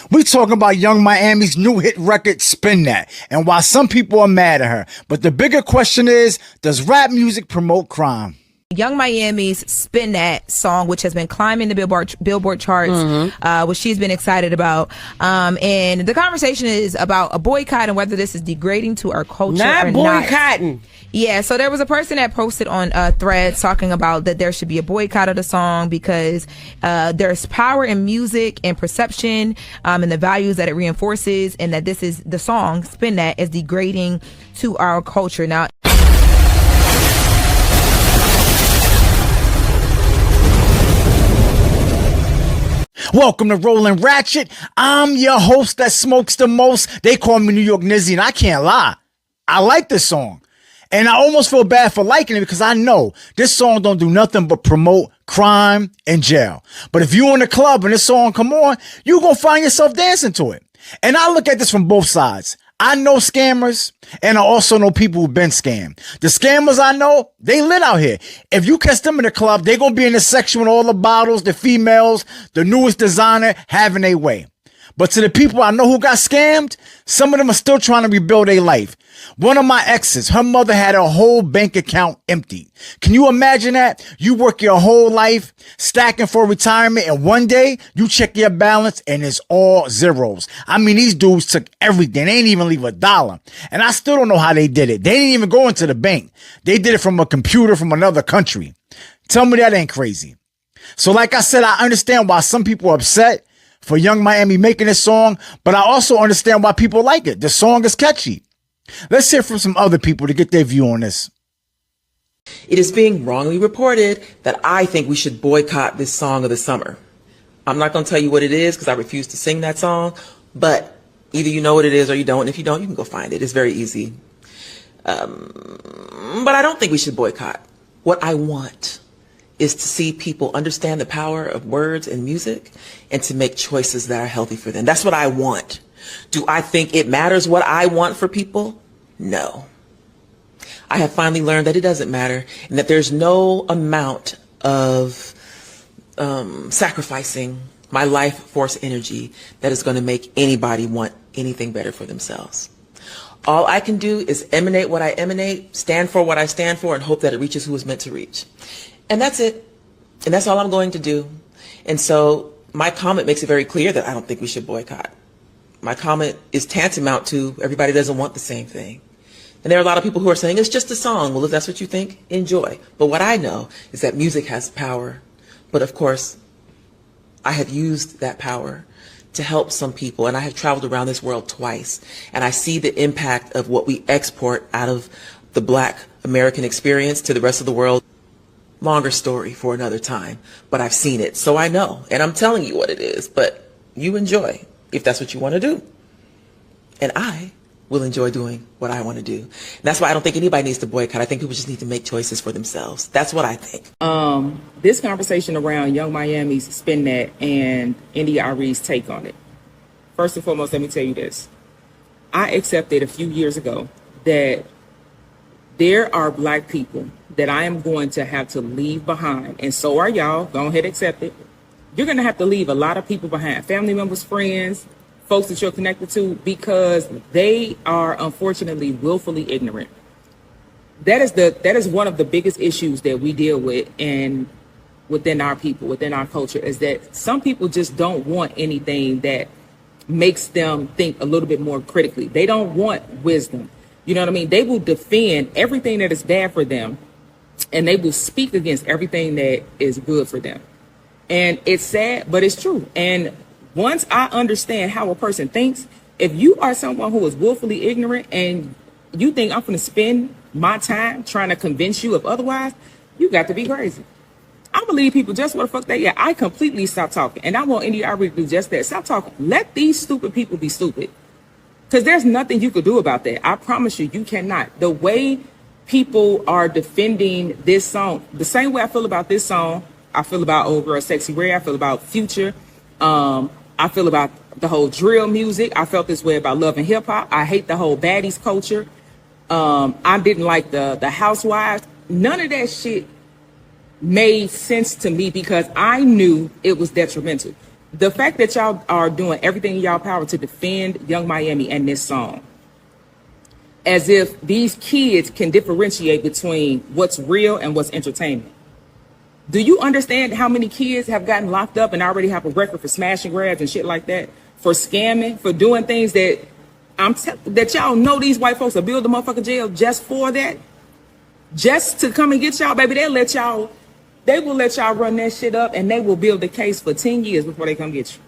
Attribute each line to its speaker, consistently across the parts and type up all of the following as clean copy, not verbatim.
Speaker 1: We talking about Young Miami's new hit record, Spin That, and why some people are mad at her. But the bigger question is, does rap music promote crime?
Speaker 2: Young Miami's Spin That song, which has been climbing the Billboard charts, which she's been excited about. And the conversation is about a boycott and whether this is degrading to our culture or not.
Speaker 3: Boycotting.
Speaker 2: Yeah, so there was a person that posted on Threads talking about that there should be a boycott of the song because there's power in music and perception and the values that it reinforces, and that this is the song Spin That is degrading to our culture. Now,
Speaker 1: Welcome to Rollin' Ratchet. I'm your host that smokes the most. They call me New York Nizzy, and I can't lie. I like this song. And I almost feel bad for liking it because I know this song don't do nothing but promote crime and jail. But if you in the club and this song come on, you gonna find yourself dancing to it. And I look at this from both sides. I know scammers, and I also know people who've been scammed. The scammers I know, they lit out here. If you catch them in the club, they gonna be in the section with all the bottles, the females, the newest designer, having their way. But to the people I know who got scammed, some of them are still trying to rebuild their life. One of my exes, her mother had her whole bank account empty. Can you imagine that? You work your whole life stacking for retirement, and one day you check your balance and it's all zeros. I mean, these dudes took everything. They didn't even leave a dollar. And I still don't know how they did it. They didn't even go into the bank. They did it from a computer from another country. Tell me that ain't crazy. So like I said, I understand why some people are upset for Young Miami making this song, but I also understand why people like it. The song is catchy. Let's hear from some other people to get their view on this.
Speaker 4: It is being wrongly reported that I think we should boycott this song of the summer. I'm not going to tell you what it is because I refuse to sing that song, but either you know what it is or you don't. And if you don't, you can go find it. It's very easy. But I don't think we should boycott. What I want is to see people understand the power of words and music and to make choices that are healthy for them. That's what I want. Do I think it matters what I want for people? No. I have finally learned that it doesn't matter and that there's no amount of sacrificing my life force energy that is going to make anybody want anything better for themselves. All I can do is emanate what I emanate, stand for what I stand for, and hope that it reaches who it's meant to reach. And that's it. And that's all I'm going to do. And so my comment makes it very clear that I don't think we should boycott. My comment is tantamount to everybody doesn't want the same thing. And there are a lot of people who are saying it's just a song. Well, if that's what you think, enjoy. But what I know is that music has power. But of course, I have used that power to help some people. And I have traveled around this world twice. And I see the impact of what we export out of the Black American experience to the rest of the world. Longer story for another time, but I've seen it, so I know, and I'm telling you what it is, but you enjoy if that's what you want to do. And I will enjoy doing what I want to do. And that's why I don't think anybody needs to boycott. I think people just need to make choices for themselves. That's what I think.
Speaker 3: This conversation around Young Miami's Spin That and NDRE's take on it. First and foremost, let me tell you this. I accepted a few years ago that there are Black people that I am going to have to leave behind, and so are y'all. Go ahead, accept it. You're going to have to leave a lot of people behind, family members, friends, folks that you're connected to, because they are unfortunately willfully ignorant. That is one of the biggest issues that we deal with within our people, within our culture, is that some people just don't want anything that makes them think a little bit more critically. They don't want wisdom. You know what I mean? They will defend everything that is bad for them, and they will speak against everything that is good for them. And it's sad, but it's true. And once I understand how a person thinks, if you are someone who is willfully ignorant and you think I'm going to spend my time trying to convince you of otherwise, you got to be crazy. I believe people just what the fuck they. Yeah, I completely stop talking, and I want NDRE to do just that. Stop talking. Let these stupid people be stupid. Because there's nothing you could do about that. I promise you, you cannot. The way people are defending this song, the same way I feel about this song, I feel about Old Girl Sexy Red, I feel about Future, I feel about the whole drill music. I felt this way about Love and Hip Hop. I hate the whole baddies culture. I didn't like the housewives. None of that shit made sense to me because I knew it was detrimental. The fact that y'all are doing everything in y'all power to defend Young Miami and this song, as if these kids can differentiate between what's real and what's entertainment. Do you understand how many kids have gotten locked up and already have a record for smash and grabs and shit like that, for scamming, for doing things that that y'all know these white folks will build a motherfucking jail just for that, just to come and get y'all, baby? They will let y'all run that shit up, and they will build a case for 10 years before they come get you.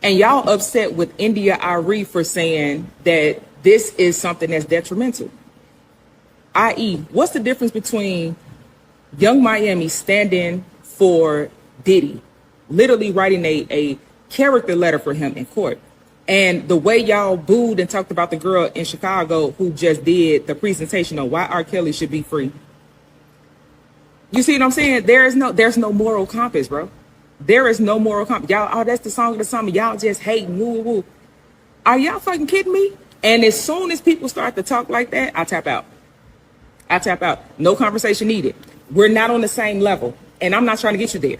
Speaker 3: And y'all upset with India Arie for saying that this is something that's detrimental. I.e., what's the difference between Young Miami standing for Diddy, literally writing a character letter for him in court, and the way y'all booed and talked about the girl in Chicago who just did the presentation on why R. Kelly should be free? You see what I'm saying? There's no moral compass, bro. There is no moral compass. Y'all, oh, that's the song of the summer. Y'all just hating, woo, woo. Are y'all fucking kidding me? And as soon as people start to talk like that, I tap out. I tap out. No conversation needed. We're not on the same level, and I'm not trying to get you there.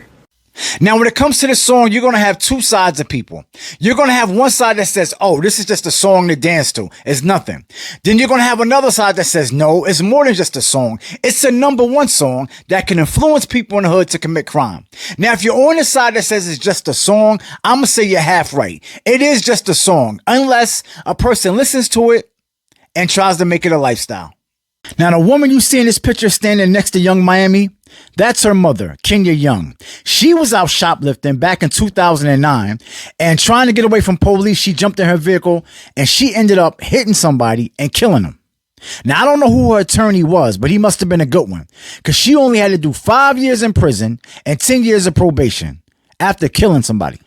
Speaker 1: Now, when it comes to this song, you're going to have two sides of people. You're going to have one side that says, oh, this is just a song to dance to. It's nothing. Then you're going to have another side that says, no, it's more than just a song. It's a #1 song that can influence people in the hood to commit crime. Now, if you're on the side that says it's just a song, I'm going to say you're half right. It is just a song, unless a person listens to it and tries to make it a lifestyle. Now, the woman you see in this picture standing next to Young Miami, that's her mother, Kenya Young. She was out shoplifting back in 2009, and trying to get away from police, she jumped in her vehicle and she ended up hitting somebody and killing him. Now, I don't know who her attorney was, but he must have been a good one, because she only had to do 5 years in prison and 10 years of probation after killing somebody.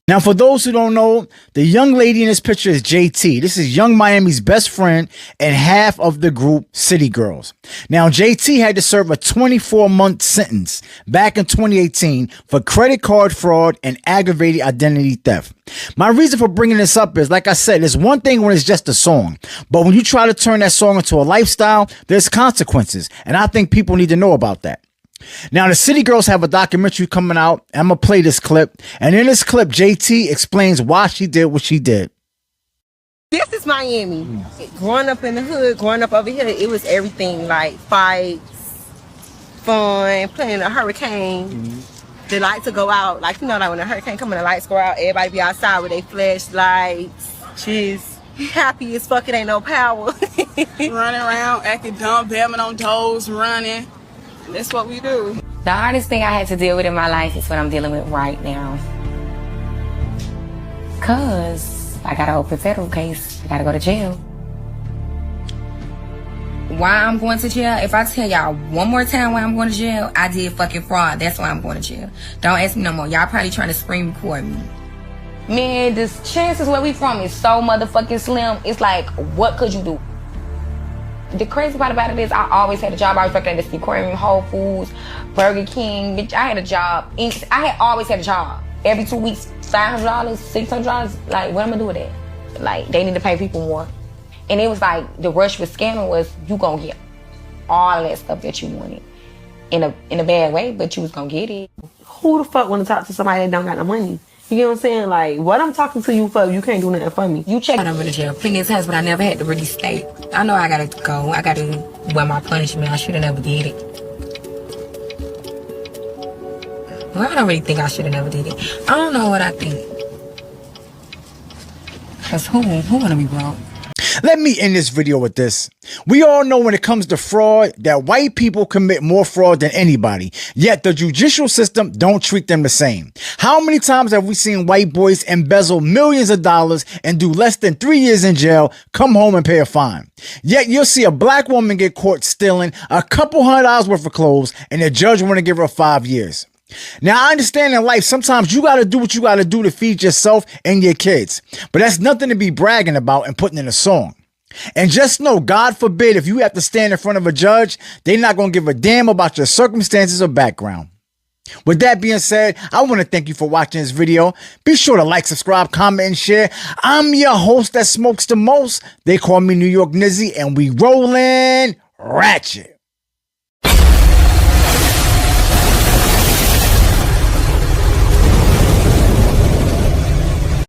Speaker 1: Now, for those who don't know, the young lady in this picture is JT. This is Young Miami's best friend and half of the group City Girls. Now, JT had to serve a 24-month sentence back in 2018 for credit card fraud and aggravated identity theft. My reason for bringing this up is, like I said, it's one thing when it's just a song, but when you try to turn that song into a lifestyle, there's consequences, and I think people need to know about that. Now, the City Girls have a documentary coming out. I'm going to play this clip. And in this clip, JT explains why she did what she did.
Speaker 5: This is Miami. Growing up in the hood, growing up over here, it was everything like fights, fun, playing a hurricane. The lights will go out. Like, you know, like when a hurricane come and the lights go out, everybody be outside with their flashlights. Just happy as fuck, it ain't no power.
Speaker 6: Running around, acting dumb, bamming on toes, running. That's what we do.
Speaker 7: The hardest thing I had to deal with in my life is what I'm dealing with right now. Cause I got an open federal case. I gotta go to jail. Why I'm going to jail? If I tell y'all one more time why I'm going to jail, I did fucking fraud. That's why I'm going to jail. Don't ask me no more. Y'all probably trying to screen record me. Man, the chances where we from is so motherfucking slim. It's like, what could you do? The crazy part about it is I always had a job. I was working at this aquarium, Whole Foods, Burger King. Bitch, I had a job. I had always had a job. Every 2 weeks, $500, $600. Like, what am I gonna do with that? Like, they need to pay people more. And it was like, the rush with scamming was, you gonna get all that stuff that you wanted. In a bad way, but you was gonna get it.
Speaker 5: Who the fuck want to talk to somebody that don't got no money? You get what I'm saying? Like, what I'm talking to you for, you can't do nothing for me.
Speaker 7: You check. I'm in the jail plenty of times, but I never had to really stay. I know I gotta go. I gotta wear my punishment. I should have never did it. Well, I don't really think I should have never did it. I don't know what I think. Cause who wanna be broke?
Speaker 1: Let me end this video with this. We all know when it comes to fraud that white people commit more fraud than anybody, yet the judicial system don't treat them the same. How many times have we seen white boys embezzle millions of dollars and do less than 3 years in jail, come home and pay a fine? Yet you'll see a black woman get caught stealing a couple $100 worth of clothes and the judge want to give her 5 years. Now, I understand in life, sometimes you got to do what you got to do to feed yourself and your kids, but that's nothing to be bragging about and putting in a song. And just know, God forbid, if you have to stand in front of a judge, they're not going to give a damn about your circumstances or background. With that being said, I want to thank you for watching this video. Be sure to like, subscribe, comment, and share. I'm your host that smokes the most. They call me New York Nizzy, and we rollin' ratchet.